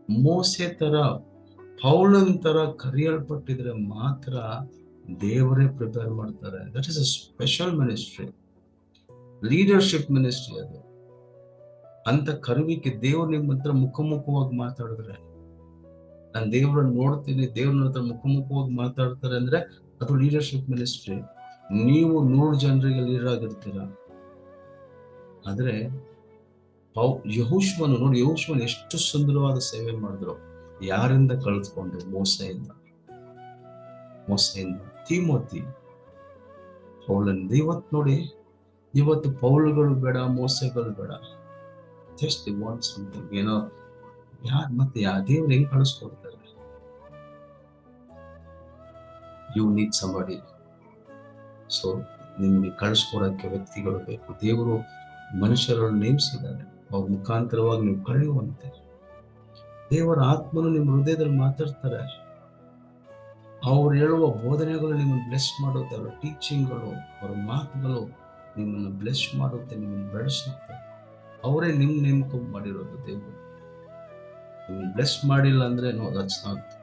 ಮೋಸೆ ತರ ಪೌಲನ್ ತರ ಕರೆಯಲ್ಪಟ್ಟಿದ್ರೆ ಮಾತ್ರ ದೇವರೇ ಪ್ರಿಪೇರ್ ಮಾಡ್ತಾರೆ. That is a special ministry, leadership ministry ಅದು. ಅಂತ ಕರುವಿಕೆ ದೇವ್ರು ನಿಮ್ಮ ಹತ್ರ ಮುಖಾಮುಖವಾಗಿ ಮಾತಾಡಿದ್ರೆ, ನಾನು ದೇವ್ರನ್ನ ನೋಡ್ತೀನಿ, ದೇವ್ರನ್ನ ಹತ್ರ ಮುಖಾಮುಖವಾಗಿ ಮಾತಾಡ್ತಾರೆ ಅಂದ್ರೆ ಅದು ಲೀಡರ್ಶಿಪ್ ಮಿನಿಸ್ಟ್ರಿ. ನೀವು 100 ಜನರಿಗೆ ಲೀಡರ್ ಆಗಿರ್ತೀರ. ಆದ್ರೆ ಯೆಹೋಶುವನು ನೋಡಿ, ಯೆಹೋಶುವನು ಎಷ್ಟು ಸುಂದರವಾದ ಸೇವೆ ಮಾಡಿದ್ರು. ಯಾರಿಂದ ಕಳೆದುಕೊಂಡು? ಮೋಸೆಯಿಂದ. ತಿಮೋತಿ, ಪೌಲನಿಂದ. ಇವತ್ತು ನೋಡಿ, ಇವತ್ತು ಪೌಲ್ಗಳು ಬೇಡ, ಮೋಸೆಗಳು ಬೇಡ. ಜಸ್ಟ್ ದಿ ವಾಂಟ್ ಸಮಥಿಂಗ್, ಏನೋ ಮತ್ತೆ ದೇವ್ರು ಹೆಂಗ್ ಕಳಿಸ್ಕೊಡ್ತಾರೆ? You need somebody. ಸೊ ನಿಮ್ಗೆ ಕಳಿಸ್ಕೊಡಕ್ಕೆ ವ್ಯಕ್ತಿಗಳು ಬೇಕು. ದೇವರು ಮನುಷ್ಯರನ್ನು ನೇಮಿಸಿದ್ದಾರೆ, ಅವ್ರ ಮುಖಾಂತರವಾಗಿ ನೀವು ಕಳೆಯುವಂತೆ. ದೇವರ ಆತ್ಮನು ನಿಮ್ಮ ಹೃದಯದಲ್ಲಿ ಮಾತಾಡ್ತಾರೆ. ಅವ್ರು ಹೇಳುವ ಬೋಧನೆಗಳು ನಿಮ್ಮನ್ನು ಬ್ಲೆಸ್ ಮಾಡುತ್ತೆ, ಅವರ ಟೀಚಿಂಗ್ಗಳು, ಅವರ ಮಾತುಗಳು ನಿಮ್ಮನ್ನು ಬ್ಲೆಸ್ ಮಾಡುತ್ತೆ, ನಿಮ್ಮನ್ನು ಬೆಳೆಸುತ್ತೆ. ಅವರೇ ನೇಮಕ ಮಾಡಿರೋದು ದೇವರು. ನಿಮ್ಮನ್ನು ಬ್ಲೆಸ್ ಮಾಡಿಲ್ಲ ಅಂದ್ರೆ ನೋ, ದಟ್ಸ್ ನಾಟ್